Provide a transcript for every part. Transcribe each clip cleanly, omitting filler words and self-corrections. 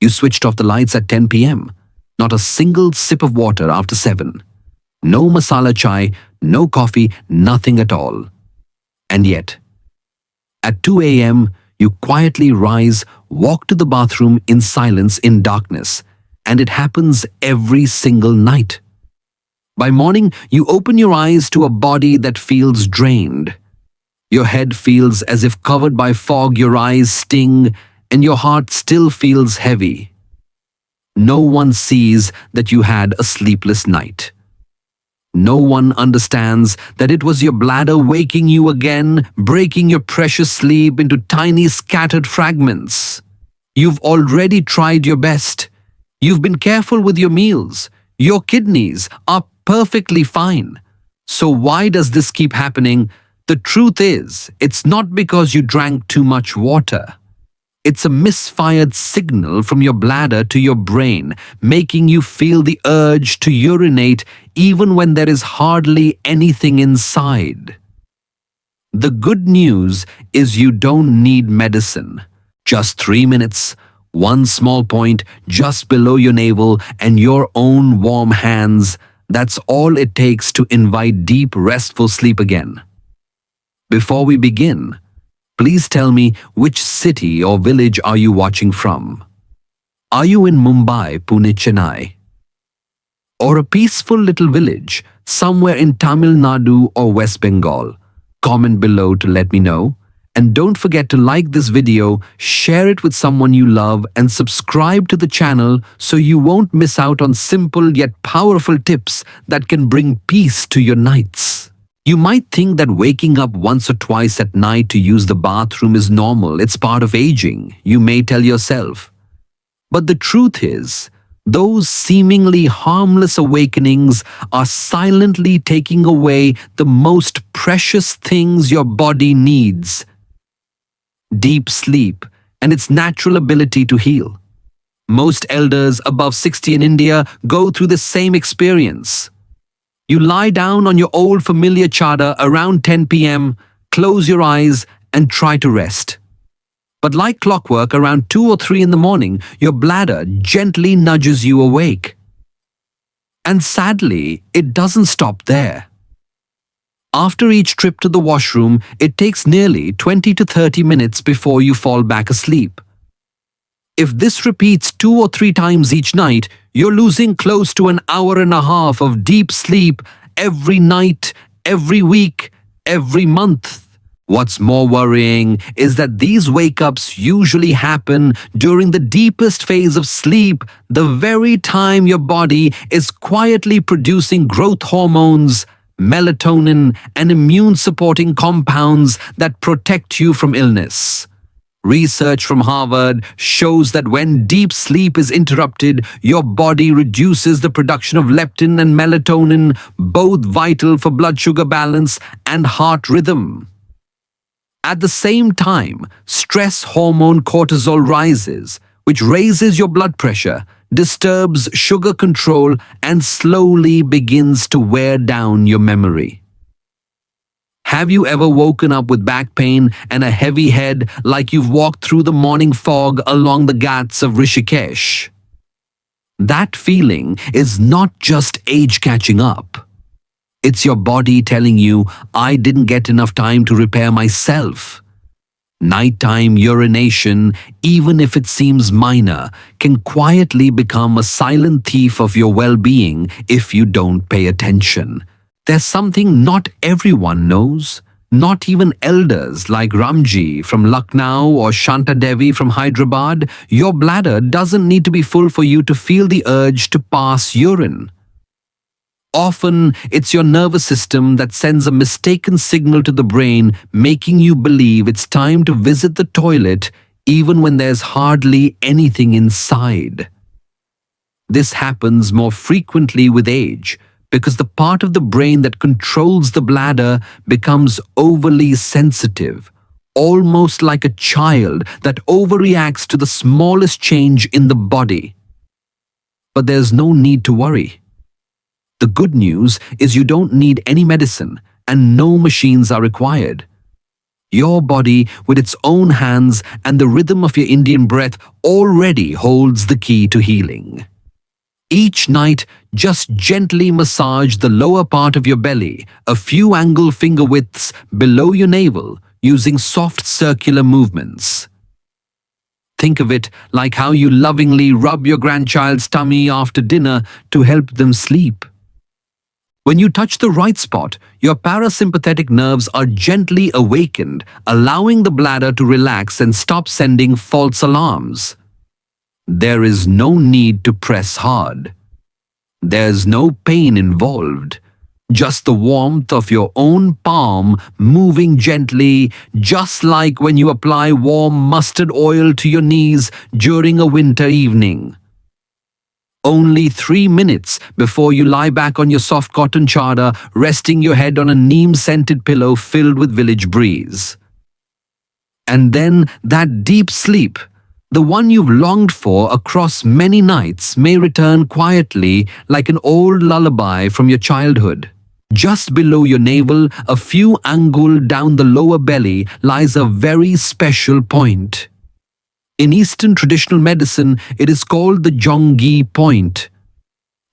You switched off the lights at 10 p.m. Not a single sip of water after 7. No masala chai, no coffee, nothing at all. And yet, at 2 a.m., you quietly rise, walk to the bathroom in silence in darkness, and it happens every single night. By morning, you open your eyes to a body that feels drained. Your head feels as if covered by fog, your eyes sting, and your heart still feels heavy. No one sees that you had a sleepless night. No one understands that it was your bladder waking you again, breaking your precious sleep into tiny scattered fragments. You've already tried your best. You've been careful with your meals. Your kidneys are perfectly fine. So why does this keep happening? The truth is, it's not because you drank too much water. It's a misfired signal from your bladder to your brain, making you feel the urge to urinate even when there is hardly anything inside. The good news is you don't need medicine. Just 3 minutes, one small point just below your navel, and your own warm hands. That's all it takes to invite deep, restful sleep again. Before we begin, please tell me, which city or village are you watching from? Are you in Mumbai, Pune, Chennai? Or a peaceful little village somewhere in Tamil Nadu or West Bengal? Comment below to let me know. And don't forget to like this video, share it with someone you love, and subscribe to the channel so you won't miss out on simple yet powerful tips that can bring peace to your nights. You might think that waking up once or twice at night to use the bathroom is normal. It's part of aging, you may tell yourself. But the truth is, those seemingly harmless awakenings are silently taking away the most precious things your body needs: deep sleep and its natural ability to heal. Most elders above 60 in India go through the same experience. You lie down on your old familiar chadar around 10 p.m., close your eyes, and try to rest. But like clockwork, around 2 or 3 in the morning, your bladder gently nudges you awake. And sadly, it doesn't stop there. After each trip to the washroom, it takes nearly 20 to 30 minutes before you fall back asleep. If this repeats 2 or 3 times each night, you're losing close to an hour and a half of deep sleep every night, every week, every month. What's more worrying is that these wake-ups usually happen during the deepest phase of sleep, the very time your body is quietly producing growth hormones, melatonin, and immune-supporting compounds that protect you from illness. Research from Harvard shows that when deep sleep is interrupted, your body reduces the production of leptin and melatonin, both vital for blood sugar balance and heart rhythm. At the same time, stress hormone cortisol rises, which raises your blood pressure, disturbs sugar control, and slowly begins to wear down your memory. Have you ever woken up with back pain and a heavy head, like you've walked through the morning fog along the Ghats of Rishikesh? That feeling is not just age catching up. It's your body telling you, I didn't get enough time to repair myself. Nighttime urination, even if it seems minor, can quietly become a silent thief of your well-being if you don't pay attention. There's something not everyone knows, not even elders like Ramji from Lucknow or Shanta Devi from Hyderabad. Your bladder doesn't need to be full for you to feel the urge to pass urine. Often, it's your nervous system that sends a mistaken signal to the brain, making you believe it's time to visit the toilet even when there's hardly anything inside. This happens more frequently with age, because the part of the brain that controls the bladder becomes overly sensitive, almost like a child that overreacts to the smallest change in the body. But there's no need to worry. The good news is you don't need any medicine and no machines are required. Your body, with its own hands and the rhythm of your Indian breath, already holds the key to healing. Each night, just gently massage the lower part of your belly, a few angle finger widths below your navel, using soft circular movements. Think of it like how you lovingly rub your grandchild's tummy after dinner to help them sleep. When you touch the right spot, your parasympathetic nerves are gently awakened, allowing the bladder to relax and stop sending false alarms. There is no need to press hard. There's no pain involved. Just the warmth of your own palm moving gently, just like when you apply warm mustard oil to your knees during a winter evening. Only 3 minutes before you lie back on your soft cotton chadar, resting your head on a neem-scented pillow filled with village breeze. And then that deep sleep, the one you've longed for across many nights, may return quietly like an old lullaby from your childhood. Just below your navel, a few angul down the lower belly, lies a very special point. In Eastern traditional medicine, it is called the Jongi point.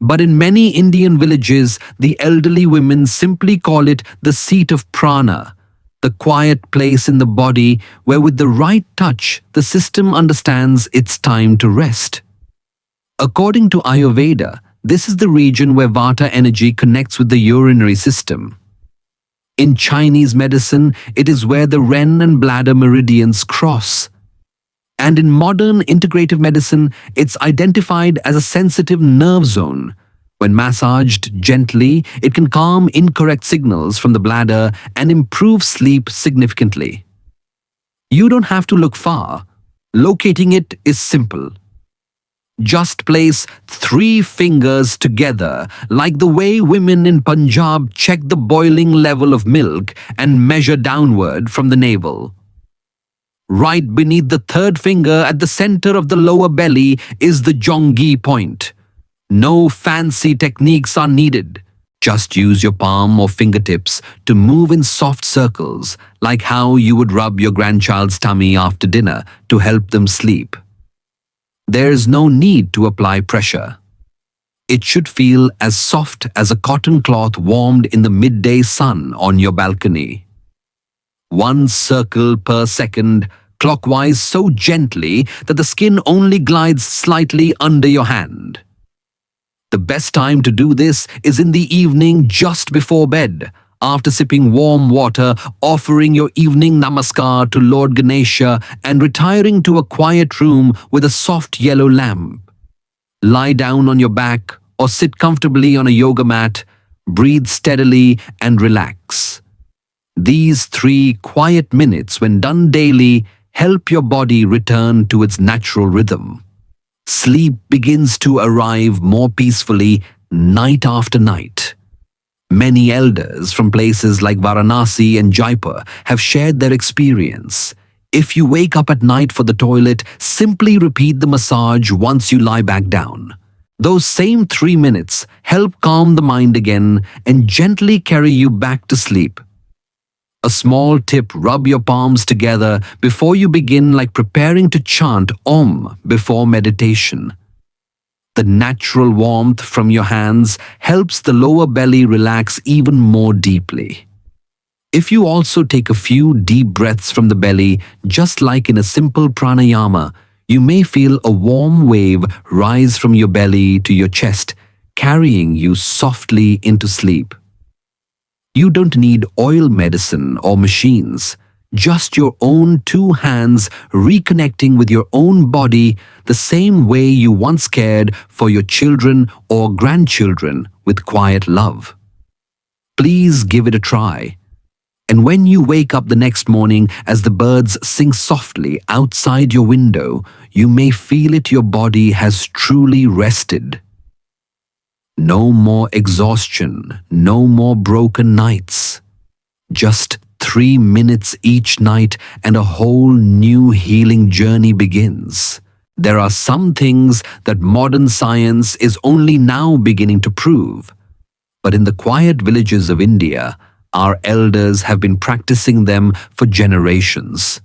But in many Indian villages, the elderly women simply call it the seat of prana, the quiet place in the body where with the right touch, the system understands it's time to rest. According to Ayurveda, this is the region where Vata energy connects with the urinary system. In Chinese medicine, it is where the Ren and bladder meridians cross. And in modern integrative medicine, it's identified as a sensitive nerve zone. When massaged gently, it can calm incorrect signals from the bladder and improve sleep significantly. You don't have to look far. Locating it is simple. Just place 3 fingers together, like the way women in Punjab check the boiling level of milk and measure downward from the navel. Right beneath the 3rd finger at the center of the lower belly is the Jongi point. No fancy techniques are needed. Just use your palm or fingertips to move in soft circles, like how you would rub your grandchild's tummy after dinner to help them sleep. There's no need to apply pressure. It should feel as soft as a cotton cloth warmed in the midday sun on your balcony. 1 circle per second, clockwise so gently that the skin only glides slightly under your hand. The best time to do this is in the evening just before bed, after sipping warm water, offering your evening namaskar to Lord Ganesha and retiring to a quiet room with a soft yellow lamp. Lie down on your back or sit comfortably on a yoga mat, breathe steadily and relax. These 3 quiet minutes, when done daily, help your body return to its natural rhythm. Sleep begins to arrive more peacefully night after night. Many elders from places like Varanasi and Jaipur have shared their experience. If you wake up at night for the toilet, simply repeat the massage once you lie back down. Those same 3 minutes help calm the mind again and gently carry you back to sleep. A small tip: rub your palms together before you begin, like preparing to chant Om before meditation. The natural warmth from your hands helps the lower belly relax even more deeply. If you also take a few deep breaths from the belly, just like in a simple pranayama, you may feel a warm wave rise from your belly to your chest, carrying you softly into sleep. You don't need oil medicine or machines. Just your own 2 hands reconnecting with your own body the same way you once cared for your children or grandchildren with quiet love. Please give it a try. And when you wake up the next morning as the birds sing softly outside your window, you may feel it, your body has truly rested. No more exhaustion, no more broken nights. Just 3 minutes each night and a whole new healing journey begins. There are some things that modern science is only now beginning to prove. But in the quiet villages of India, Our elders have been practicing them for generations.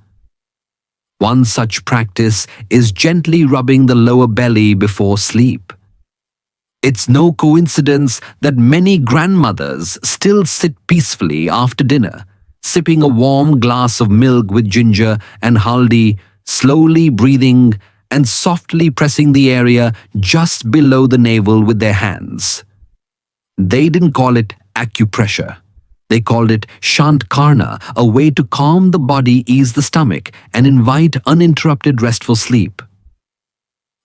One such practice is gently rubbing the lower belly before sleep. It's no coincidence that many grandmothers still sit peacefully after dinner, sipping a warm glass of milk with ginger and haldi, slowly breathing and softly pressing the area just below the navel with their hands. They didn't call it acupressure. They called it Shantkarna, a way to calm the body, ease the stomach, and invite uninterrupted restful sleep.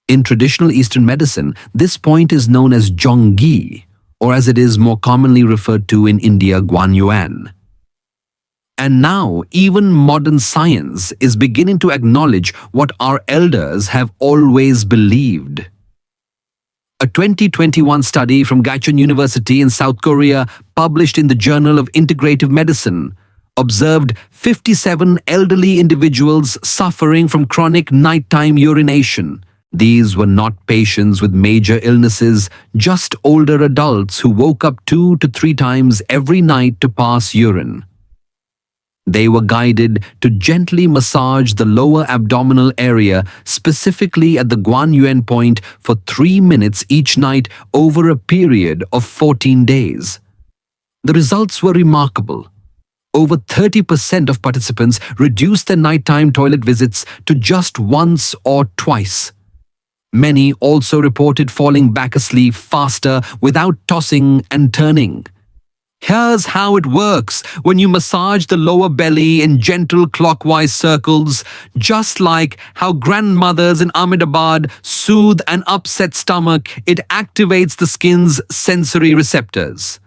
In traditional Eastern medicine, this point is known as Zhongyi, or as it is more commonly referred to in India, Guanyuan. And now, even modern science is beginning to acknowledge what our elders have always believed. A 2021 study from Gachon University in South Korea, published in the Journal of Integrative Medicine, observed 57 elderly individuals suffering from chronic nighttime urination. These were not patients with major illnesses, just older adults who woke up 2 to 3 times every night to pass urine. They were guided to gently massage the lower abdominal area, specifically at the Guanyuan point, for 3 minutes each night over a period of 14 days. The results were remarkable. Over 30% of participants reduced their nighttime toilet visits to just once or twice. Many also reported falling back asleep faster without tossing and turning. Here's how it works when you massage the lower belly in gentle clockwise circles, just like how grandmothers in Ahmedabad soothe an upset stomach. It activates the skin's sensory receptors.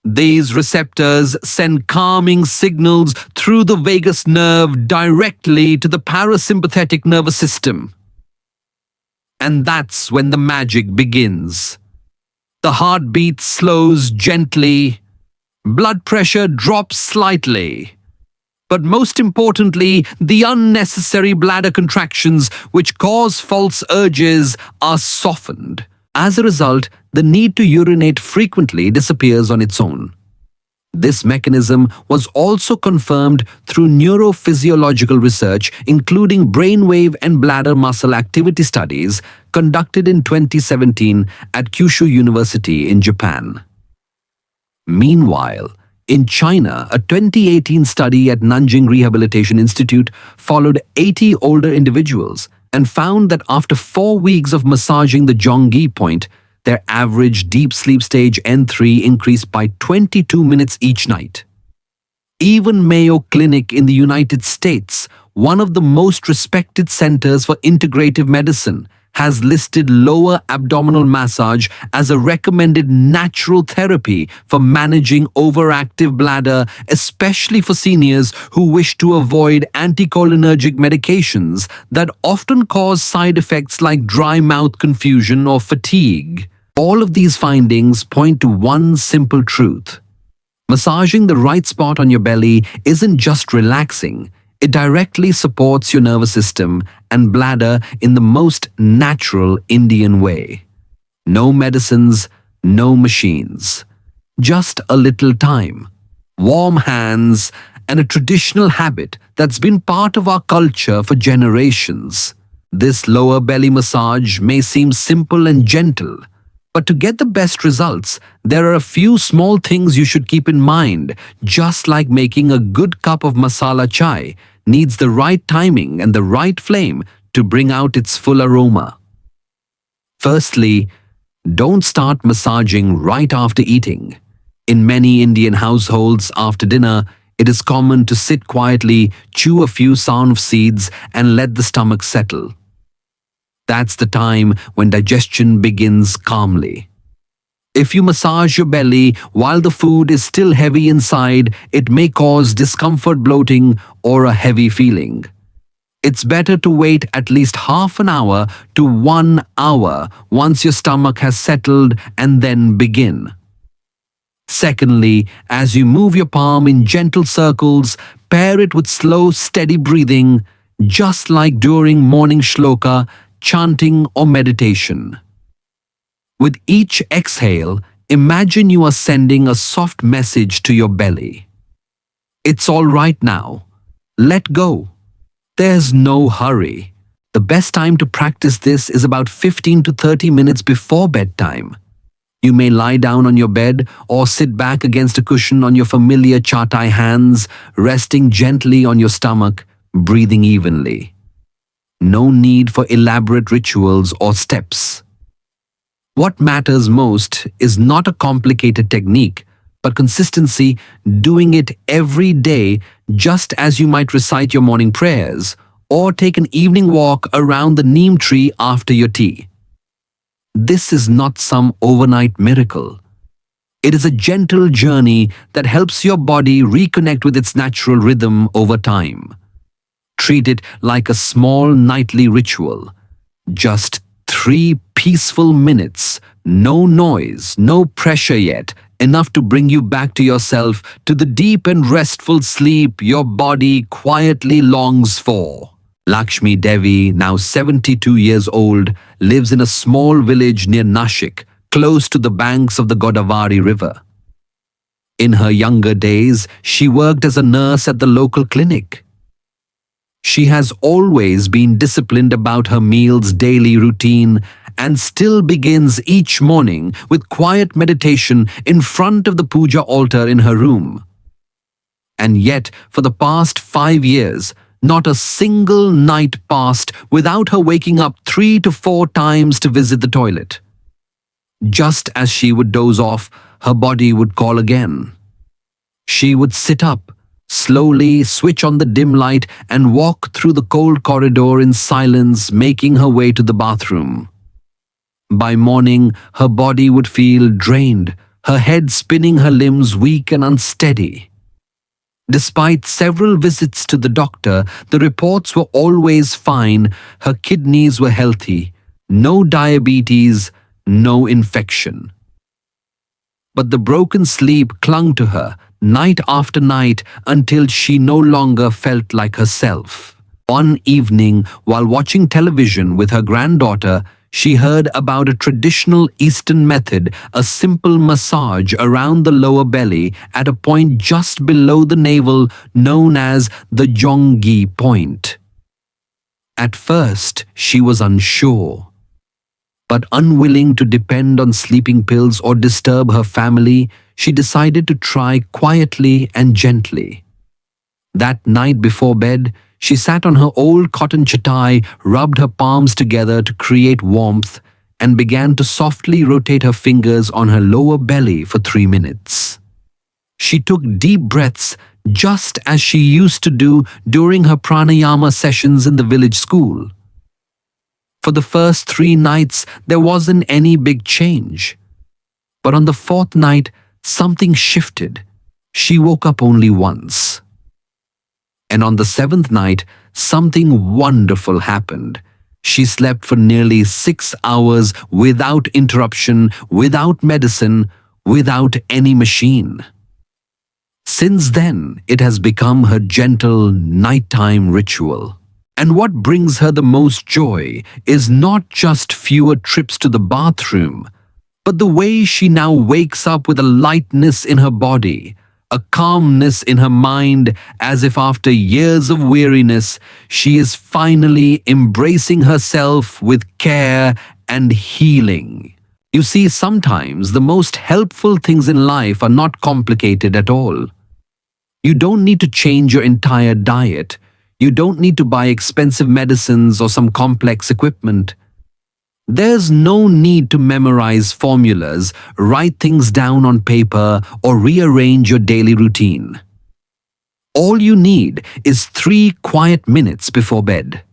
These receptors send calming signals through the vagus nerve directly to the parasympathetic nervous system. And that's when the magic begins. The heartbeat slows gently. Blood pressure drops slightly. But most importantly, the unnecessary bladder contractions which cause false urges are softened. As a result, the need to urinate frequently disappears on its own. This mechanism was also confirmed through neurophysiological research, including brainwave and bladder muscle activity studies conducted in 2017 at Kyushu University in Japan. Meanwhile, in China, a 2018 study at Nanjing Rehabilitation Institute followed 80 older individuals and found that after 4 weeks of massaging the Zhongyi point, their average deep sleep stage N3 increased by 22 minutes each night. Even Mayo Clinic in the United States, one of the most respected centers for integrative medicine, has listed lower abdominal massage as a recommended natural therapy for managing overactive bladder, especially for seniors who wish to avoid anticholinergic medications that often cause side effects like dry mouth, confusion, or fatigue. All of these findings point to one simple truth. Massaging the right spot on your belly isn't just relaxing. It directly supports your nervous system and bladder in the most natural Indian way. No medicines, no machines. Just a little time, warm hands, and a traditional habit that's been part of our culture for generations. This lower belly massage may seem simple and gentle, but to get the best results, there are a few small things you should keep in mind, just like making a good cup of masala chai needs the right timing and the right flame to bring out its full aroma. Firstly, don't start massaging right after eating. In many Indian households, after dinner, it is common to sit quietly, chew a few saunf seeds, and let the stomach settle. That's the time when digestion begins calmly. If you massage your belly while the food is still heavy inside, it may cause discomfort, bloating, or a heavy feeling. It's better to wait at least half an hour to 1 hour once your stomach has settled and then begin. Secondly, as you move your palm in gentle circles, pair it with slow, steady breathing, just like during morning shloka, chanting, or meditation. With each exhale, Imagine you are sending a soft message to your belly. It's all right now. Let go. There's no hurry. The best time to practice this is about 15 to 30 minutes before bedtime. You may lie down on your bed or sit back against a cushion on your familiar chatai hands, resting gently on your stomach, breathing evenly. No need for elaborate rituals or steps. What matters most is not a complicated technique, but consistency, doing it every day, just as you might recite your morning prayers or take an evening walk around the neem tree after your tea. This is not some overnight miracle. It is a gentle journey that helps your body reconnect with its natural rhythm over time. Treat it like a small nightly ritual. Just 3 peaceful minutes, no noise, no pressure yet, enough to bring you back to yourself, to the deep and restful sleep your body quietly longs for. Lakshmi Devi, now 72 years old, lives in a small village near Nashik, close to the banks of the Godavari River. In her younger days, she worked as a nurse at the local clinic. She has always been disciplined about her meals' daily routine and still begins each morning with quiet meditation in front of the puja altar in her room. And yet, for the past 5 years, not a single night passed without her waking up 3 to 4 times to visit the toilet. Just as she would doze off, her body would call again. She would sit up, slowly switch on the dim light and walk through the cold corridor in silence, making her way to the bathroom. By morning, her body would feel drained, her head spinning, her limbs weak and unsteady. Despite several visits to the doctor, the reports were always fine. Her kidneys were healthy, no diabetes, no infection. But the broken sleep clung to her night after night until she no longer felt like herself. One evening, while watching television with her granddaughter, she heard about a traditional Eastern method, a simple massage around the lower belly at a point just below the navel known as the Jongi point. At first, she was unsure. But unwilling to depend on sleeping pills or disturb her family, she decided to try quietly and gently. That night before bed, she sat on her old cotton chatai, rubbed her palms together to create warmth, and began to softly rotate her fingers on her lower belly for 3 minutes. She took deep breaths just as she used to do during her pranayama sessions in the village school. For the first 3 nights, there wasn't any big change. But on the 4th night, something shifted. She woke up only once. And on the 7th night, something wonderful happened. She slept for nearly 6 hours without interruption, without medicine, without any machine. Since then, it has become her gentle nighttime ritual. And what brings her the most joy is not just fewer trips to the bathroom, but the way she now wakes up with a lightness in her body, a calmness in her mind, as if after years of weariness, she is finally embracing herself with care and healing. You see, sometimes the most helpful things in life are not complicated at all. You don't need to change your entire diet. You don't need to buy expensive medicines or some complex equipment. There's no need to memorize formulas, write things down on paper, or rearrange your daily routine. All you need is 3 quiet minutes before bed.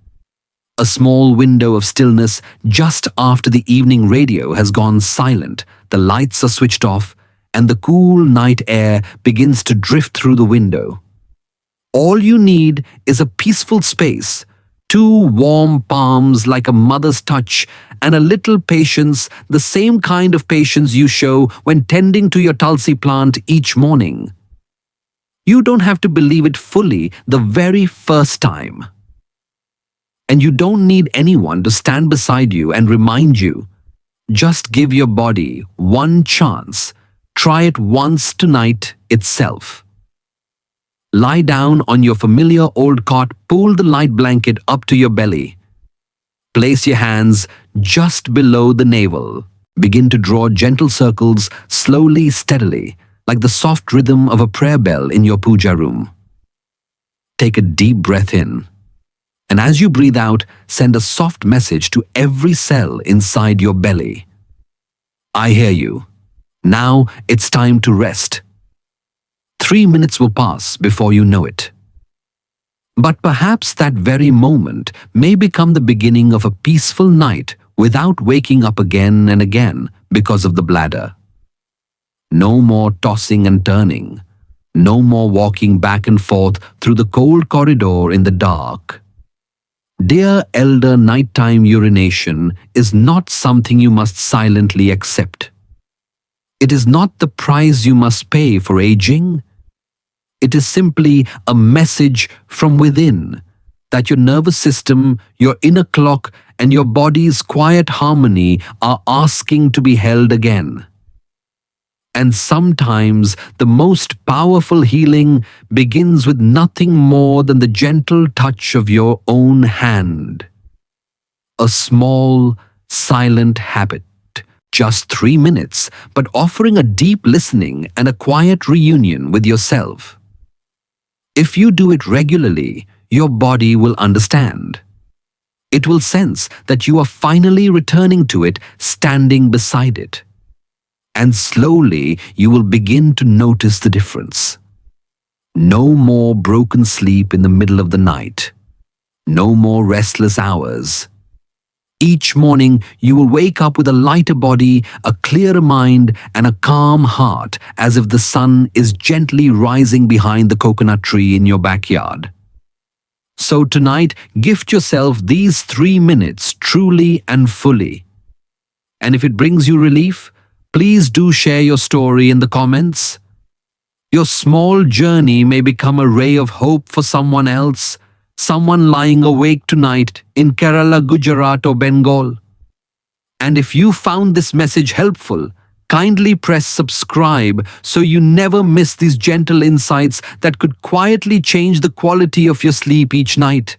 A small window of stillness just after the evening radio has gone silent, the lights are switched off, and the cool night air begins to drift through the window. All you need is a peaceful space, 2 warm palms like a mother's touch, and a little patience, the same kind of patience you show when tending to your tulsi plant each morning. You don't have to believe it fully the very first time. And you don't need anyone to stand beside you and remind you. Just give your body one chance. Try it once tonight itself. Lie down on your familiar old cot, pull the light blanket up to your belly. Place your hands just below the navel. Begin to draw gentle circles slowly, steadily, like the soft rhythm of a prayer bell in your puja room. Take a deep breath in, and as you breathe out, send a soft message to every cell inside your belly. I hear you. Now it's time to rest. 3 minutes will pass before you know it. But perhaps that very moment may become the beginning of a peaceful night without waking up again and again because of the bladder. No more tossing and turning. No more walking back and forth through the cold corridor in the dark. Dear elder, nighttime urination is not something you must silently accept. It is not the price you must pay for aging. It is simply a message from within that your nervous system, your inner clock, and your body's quiet harmony are asking to be held again. And sometimes the most powerful healing begins with nothing more than the gentle touch of your own hand. A small, silent habit. Just 3 minutes, but offering a deep listening and a quiet reunion with yourself. If you do it regularly, your body will understand. It will sense that you are finally returning to it, standing beside it. And slowly you will begin to notice the difference. No more broken sleep in the middle of the night. No more restless hours. Each morning you will wake up with a lighter body, a clearer mind, and a calm heart, as if the sun is gently rising behind the coconut tree in your backyard. So tonight, gift yourself these 3 minutes truly and fully. And if it brings you relief, please do share your story in the comments. Your small journey may become a ray of hope for someone else, someone lying awake tonight in Kerala, Gujarat, or Bengal. And if you found this message helpful, kindly press subscribe so you never miss these gentle insights that could quietly change the quality of your sleep each night.